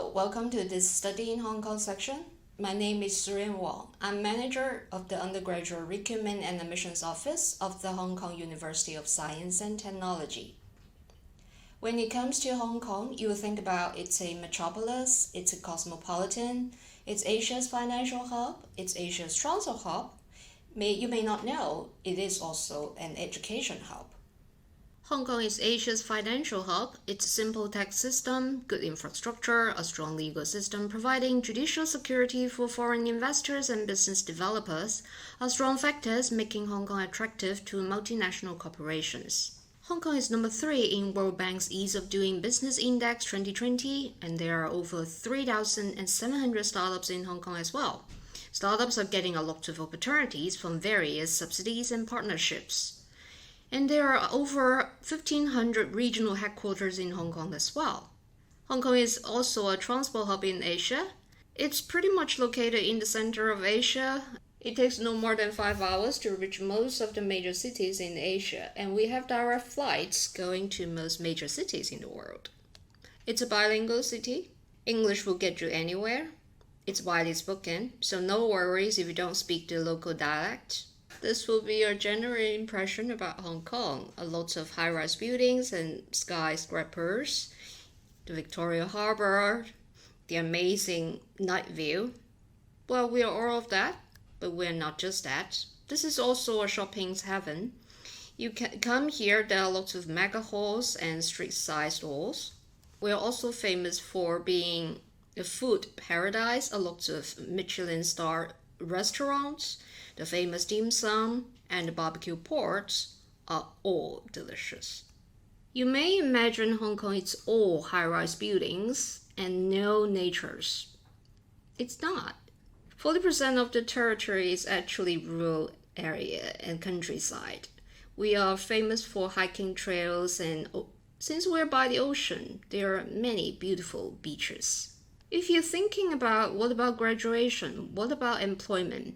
Hello, welcome to this Study in Hong Kong section. My name is Suryan Wong. I'm manager of the Undergraduate Recruitment and Admissions Office of the Hong Kong University of Science and Technology. When it comes to Hong Kong, you will think about it's a metropolis, it's a cosmopolitan, it's Asia's financial hub, it's Asia's transport hub. You may not know, it is also an education hub. Hong Kong is Asia's financial hub. Its simple tax system, good infrastructure, a strong legal system providing judicial security for foreign investors and business developers are strong factors making Hong Kong attractive to multinational corporations. Hong Kong is number 3 in World Bank's Ease of Doing Business Index 2020, and there are over 3,700 startups in Hong Kong as well. Startups are getting a lot of opportunities from various subsidies and partnerships. And there are over 1,500 regional headquarters in Hong Kong as well. Hong Kong is also a transport hub in Asia. It's pretty much located in the center of Asia. It takes no more than 5 hours to reach most of the major cities in Asia, and we have direct flights going to most major cities in the world. It's a bilingual city. English will get you anywhere. It's widely spoken, so no worries if you don't speak the local dialect. This will be your general impression about Hong Kong. A lot of high-rise buildings and skyscrapers, the Victoria Harbour, the amazing night view. Well, we are all of that, but we're not just that. This is also a shopping's heaven. You can come here, there are lots of mega halls and street-side stores. We're also famous for being a food paradise, a lot of Michelin star restaurants. The famous dim sum and the barbecue ports are all delicious. You may imagine Hong Kong is all high-rise buildings and no natures. It's not. 40% of the territory is actually rural area and countryside. We are famous for hiking trails, and since we're by the ocean, there are many beautiful beaches. If you're thinking about what about graduation, what about employment?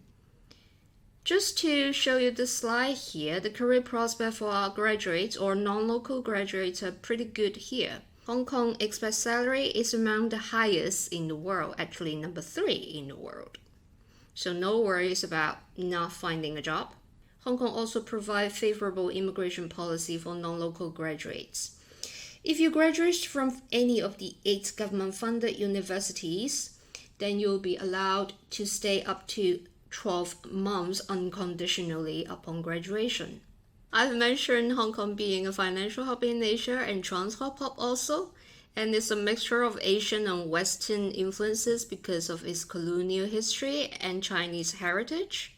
Just to show you the slide here, the career prospect for our graduates or non-local graduates are pretty good here. Hong Kong expat salary is among the highest in the world, actually number 3 in the world. So no worries about not finding a job. Hong Kong also provides favorable immigration policy for non-local graduates. If you graduate from any of the 8 government-funded universities, then you'll be allowed to stay up to 12 months unconditionally upon graduation. I've mentioned Hong Kong being a financial hub in Asia and transport hub also, and it's a mixture of Asian and Western influences because of its colonial history and Chinese heritage.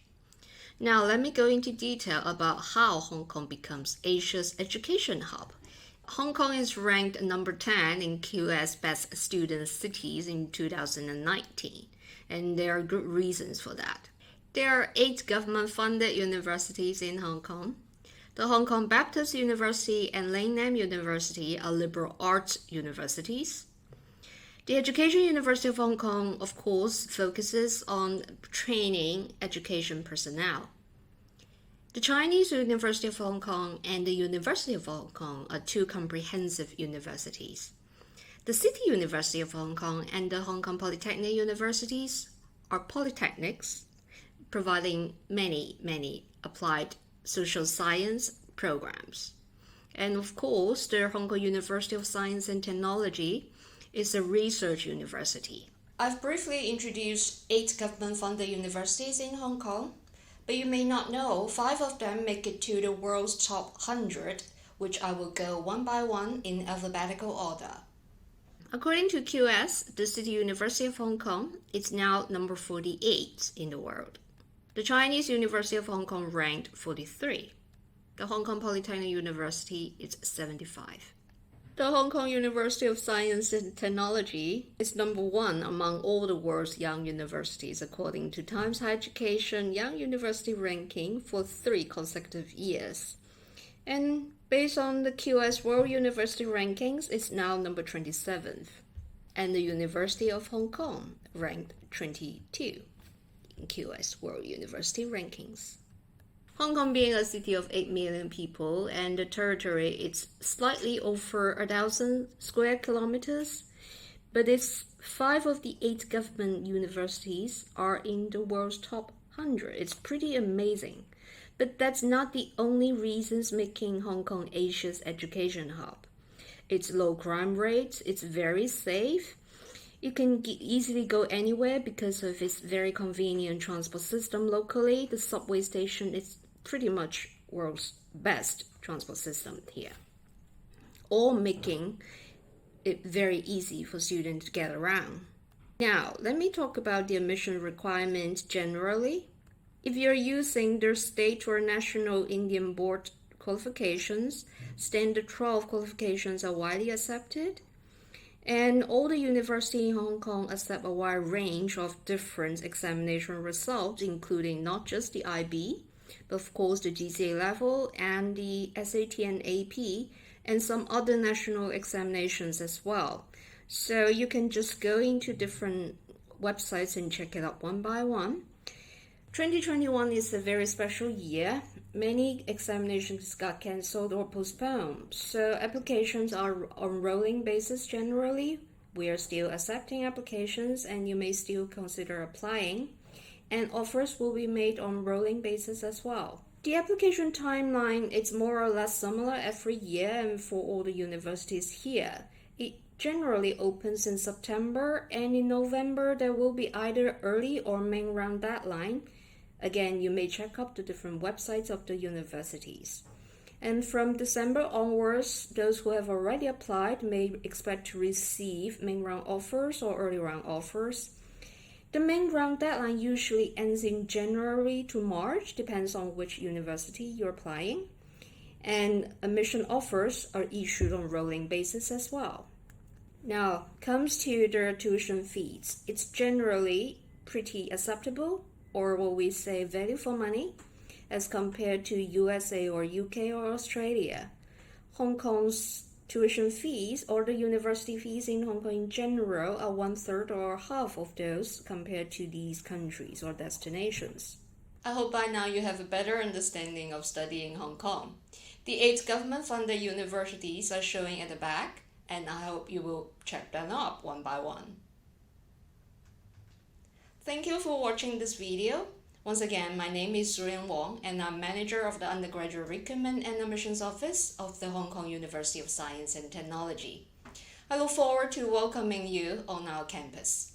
Now let me go into detail about how Hong Kong becomes Asia's education hub. Hong Kong is ranked number 10 in QS Best Student Cities in 2019, and there are good reasons for that. There are 8 government-funded universities in Hong Kong. The Hong Kong Baptist University and Lingnan University are liberal arts universities. The Education University of Hong Kong, of course, focuses on training education personnel. The Chinese University of Hong Kong and the University of Hong Kong are 2 comprehensive universities. The City University of Hong Kong and the Hong Kong Polytechnic Universities are polytechnics, providing many applied social science programs. And of course, the Hong Kong University of Science and Technology is a research university. I've briefly introduced 8 government-funded universities in Hong Kong, but you may not know 5 of them make it to the world's top 100, which I will go one by one in alphabetical order. According to QS, the City University of Hong Kong is now number 48 in the world. The Chinese University of Hong Kong ranked 43. The Hong Kong Polytechnic University is 75. The Hong Kong University of Science and Technology is number 1 among all the world's young universities according to Times Higher Education Young University ranking for 3 consecutive years. And based on the QS World University rankings, it's now number 27th. And the University of Hong Kong ranked 22. In QS World University rankings. Hong Kong being a city of 8 million people and the territory is slightly over 1,000 square kilometers, but it's 5 of the 8 government universities are in the world's top 100. It's pretty amazing. But that's not the only reasons making Hong Kong Asia's education hub. It's low crime rates, it's very safe. You can easily go anywhere because of its very convenient transport system locally. The subway station is pretty much world's best transport system here, all making it very easy for students to get around. Now, let me talk about the admission requirements generally. If you're using the state or national Indian board qualifications, standard 12 qualifications are widely accepted. And all the universities in Hong Kong accept a wide range of different examination results, including not just the IB, but of course the GCA level and the SAT and AP, and some other national examinations as well. So you can just go into different websites and check it out one by one. 2021 is a very special year. Many examinations got cancelled or postponed, so applications are on rolling basis generally. We are still accepting applications and you may still consider applying, and offers will be made on rolling basis as well. The application timeline is more or less similar every year and for all the universities here. It generally opens in September, and in November there will be either early or main round deadline. Again, you may check out the different websites of the universities. And from December onwards, those who have already applied may expect to receive main round offers or early round offers. The main round deadline usually ends in January to March, depends on which university you're applying. And admission offers are issued on rolling basis as well. Now, comes to the tuition fees. It's generally pretty acceptable, or what we say value for money, as compared to USA or UK or Australia. Hong Kong's tuition fees, or the university fees in Hong Kong in general, are 1/3 or half of those compared to these countries or destinations. I hope by now you have a better understanding of studying in Hong Kong. The 8 government-funded universities are showing at the back, and I hope you will check them out one by one. Thank you for watching this video. Once again, my name is Surin Wong, and I'm manager of the Undergraduate Recruitment and Admissions Office of the Hong Kong University of Science and Technology. I look forward to welcoming you on our campus.